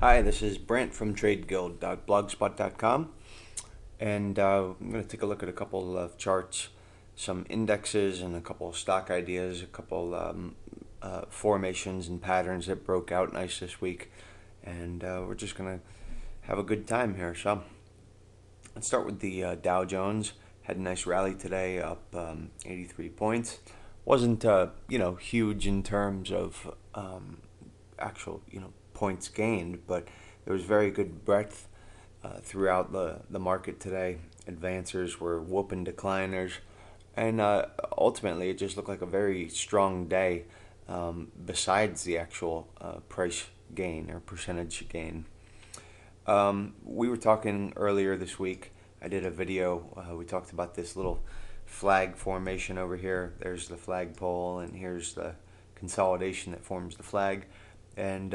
Hi, this is Brent from TradeGuild.blogspot.com, and I'm going to take a look at a couple of charts, some indexes, and a couple of stock ideas, a couple formations and patterns that broke out nice this week, and we're just going to have a good time here. So let's start with the Dow Jones. Had a nice rally today, up 83 points. Wasn't huge in terms of actual points gained, but there was very good breadth throughout the market today. Advancers were whooping decliners, and ultimately it just looked like a very strong day. Besides the actual price gain or percentage gain, we were talking earlier this week. I did a video. We talked about this little flag formation over here. There's the flagpole, and here's the consolidation that forms the flag. And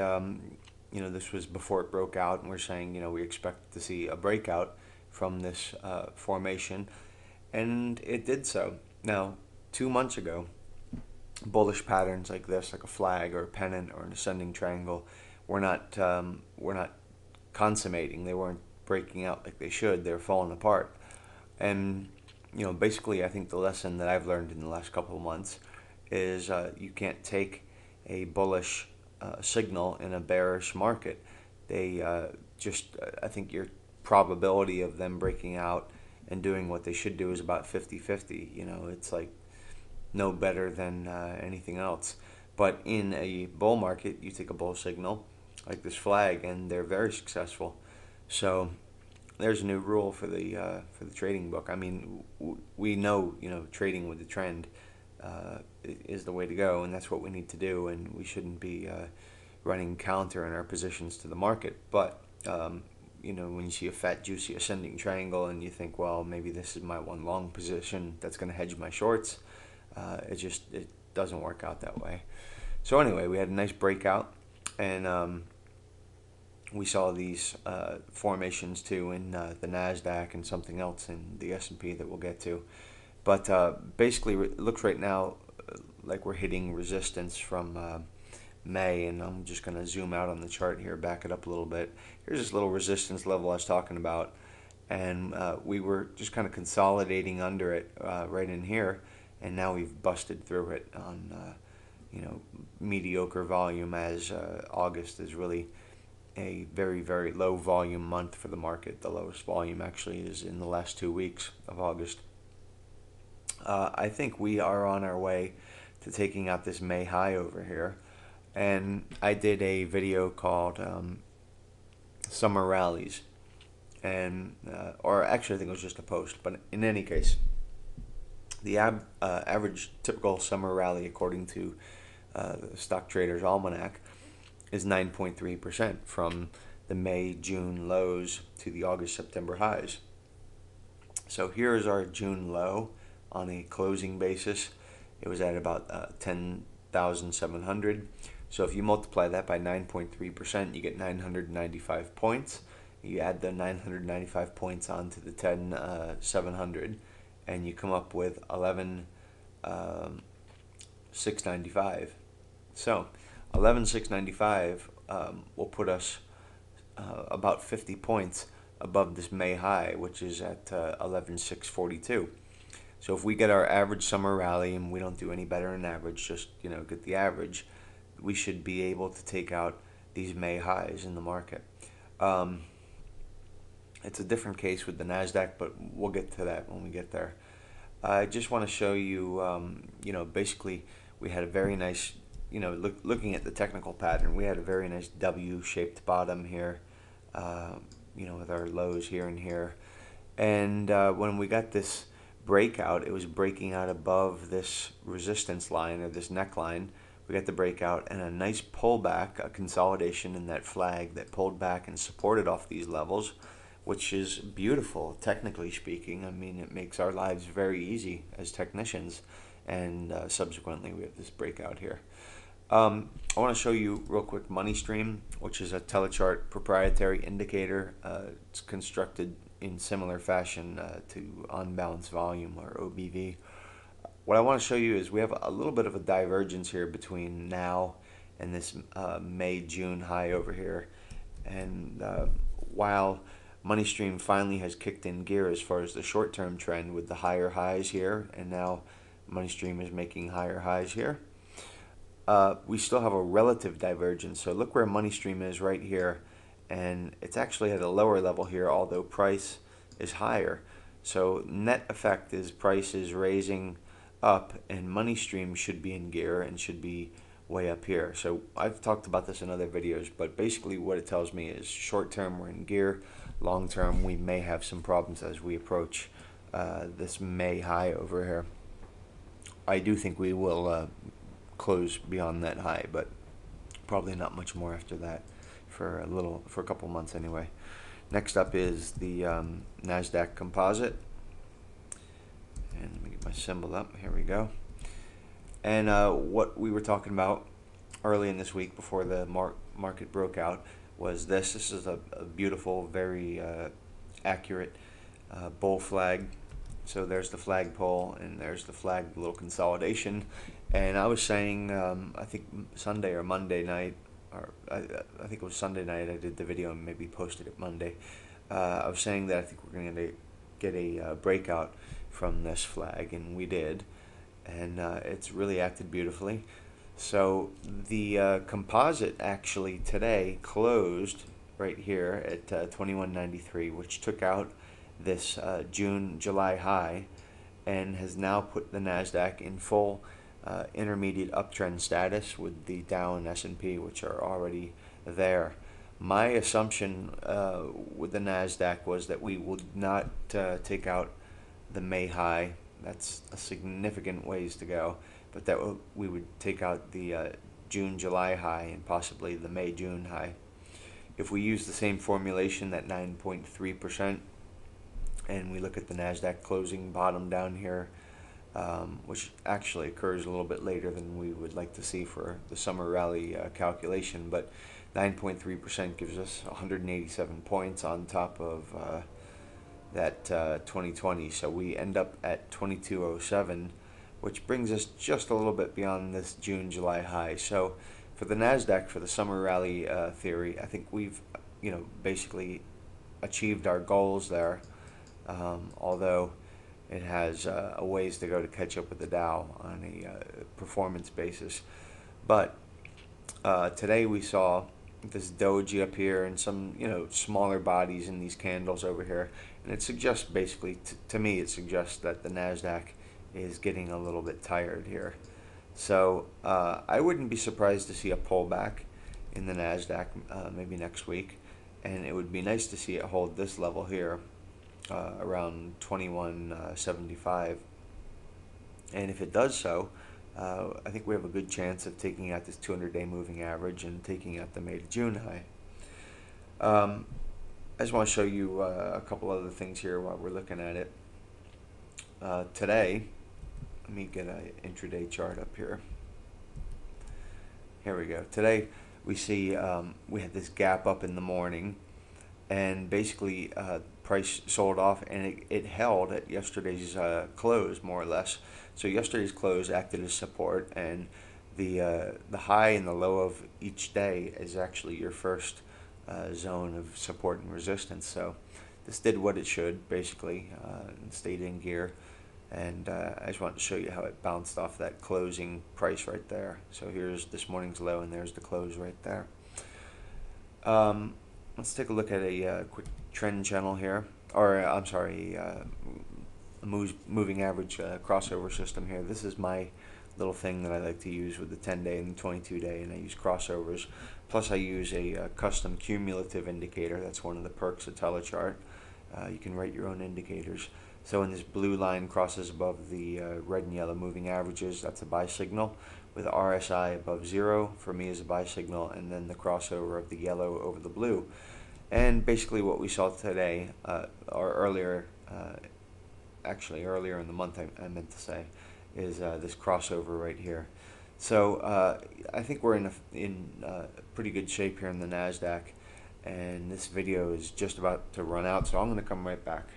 this was before it broke out, and we're saying we expect to see a breakout from this formation, and it did so. Now, 2 months ago, bullish patterns like this, like a flag or a pennant or an ascending triangle, were not consummating. They weren't breaking out like they should. They were falling apart. And basically, I think the lesson that I've learned in the last couple of months is you can't take a bullish signal in a bearish market. I think your probability of them breaking out and doing what they should do is about 50-50. It's like no better than anything else. But in a bull market, you take a bull signal like this flag, and they're very successful. So there's a new rule for the trading book. I mean, we know trading with the trend is the way to go, and that's what we need to do. And we shouldn't be running counter in our positions to the market. But when you see a fat, juicy ascending triangle, and you think, well, maybe this is my one long position that's going to hedge my shorts, it doesn't work out that way. So anyway, we had a nice breakout, and we saw these formations too in the Nasdaq and something else in the S&P that we'll get to. But basically, it looks right now like we're hitting resistance from May, and I'm just going to zoom out on the chart here, back it up a little bit. Here's this little resistance level I was talking about, and we were just kind of consolidating under it right in here, and now we've busted through it on mediocre volume, as August is really a very, very low volume month for the market. The lowest volume actually is in the last 2 weeks of August. I think we are on our way to taking out this May high over here. And I did a video called Summer Rallies. And or actually I think it was just a post. But in any case, the average typical summer rally, according to the Stock Trader's Almanac, is 9.3% from the May-June lows to the August-September highs. So here's our June low on a closing basis. It was at about 10,700. So if you multiply that by 9.3%, you get 995 points. You add the 995 points onto the 10,700, and you come up with 11,695. So 11,695 will put us about 50 points above this May high, which is at 11,642. So if we get our average summer rally, and we don't do any better than average, just get the average, we should be able to take out these May highs in the market. It's a different case with the Nasdaq, but we'll get to that when we get there. I just want to show you, basically we had a very nice, looking at the technical pattern, we had a very nice W-shaped bottom here, with our lows here and here. And when we got this breakout, it was breaking out above this resistance line, or this neckline. We got the breakout and a nice pullback, a consolidation in that flag that pulled back and supported off these levels, which is beautiful, technically speaking. I mean, it makes our lives very easy as technicians, and subsequently we have this breakout here. I want to show you real quick Money Stream, which is a telechart proprietary indicator. It's constructed in similar fashion to on-balance volume, or OBV. What I want to show you is we have a little bit of a divergence here between now and this May-June high over here. And while money stream finally has kicked in gear as far as the short-term trend with the higher highs here, and now money stream is making higher highs here, we still have a relative divergence. So look where money stream is right here, and it's actually at a lower level here, although price is higher. So net effect is price is raising up, and money stream should be in gear and should be way up here. So I've talked about this in other videos, but basically what it tells me is short term we're in gear, long term we may have some problems as we approach this May high over here. I do think we will close beyond that high, but probably not much more after that for a couple months anyway. Next up is the NASDAQ composite, and let me get my symbol up. Here we go. And what we were talking about early in this week before the market broke out was this. This is a beautiful, very accurate bull flag. So there's the flagpole, and there's the flag, little consolidation. And I was saying, I think Sunday or Monday night, or I think it was Sunday night, I did the video and maybe posted it Monday. I was saying that I think we're going to get a breakout from this flag, and we did. And it's really acted beautifully. So the composite actually today closed right here at 2193, which took out this June-July high and has now put the NASDAQ in full intermediate uptrend status with the Dow and S&P, which are already there. My assumption with the NASDAQ was that we would not take out the May high. That's a significant ways to go, but that we would take out the June-July high and possibly the May-June high. If we use the same formulation, that 9.3%, and we look at the NASDAQ closing bottom down here, which actually occurs a little bit later than we would like to see for the summer rally calculation, but 9.3% gives us 187 points on top of that 2020, so we end up at 2207, which brings us just a little bit beyond this June-July high. So for the NASDAQ, for the summer rally theory, I think we've basically achieved our goals there, although it has a ways to go to catch up with the Dow on a performance basis. But today we saw this doji up here and some smaller bodies in these candles over here, and it suggests basically to me it suggests that the NASDAQ is getting a little bit tired here. So I wouldn't be surprised to see a pullback in the NASDAQ maybe next week, and it would be nice to see it hold this level here around 2175, and if it does so, I think we have a good chance of taking out this 200-day moving average and taking out the May to June high. I just want to show you a couple other things here while we're looking at it. Today, let me get an intraday chart up here. Here we go. Today we see we had this gap up in the morning, and basically price sold off, and it held at yesterday's close more or less. So yesterday's close acted as support, and the high and the low of each day is actually your first zone of support and resistance. So this did what it should, basically, and stayed in gear. And I just wanted to show you how it bounced off that closing price right there. So here's this morning's low, and there's the close right there. Let's take a look at a quick trend channel here, or I'm sorry, moving average crossover system here. This is my little thing that I like to use with the 10-day and the 22-day, and I use crossovers. Plus I use a custom cumulative indicator. That's one of the perks of Telechart. You can write your own indicators. So when this blue line crosses above the red and yellow moving averages, that's a buy signal, with RSI above 0 for me is a buy signal, and then the crossover of the yellow over the blue. And basically what we saw today, or earlier, actually earlier in the month I meant to say, is this crossover right here. So I think we're in pretty good shape here in the NASDAQ, and this video is just about to run out, so I'm going to come right back.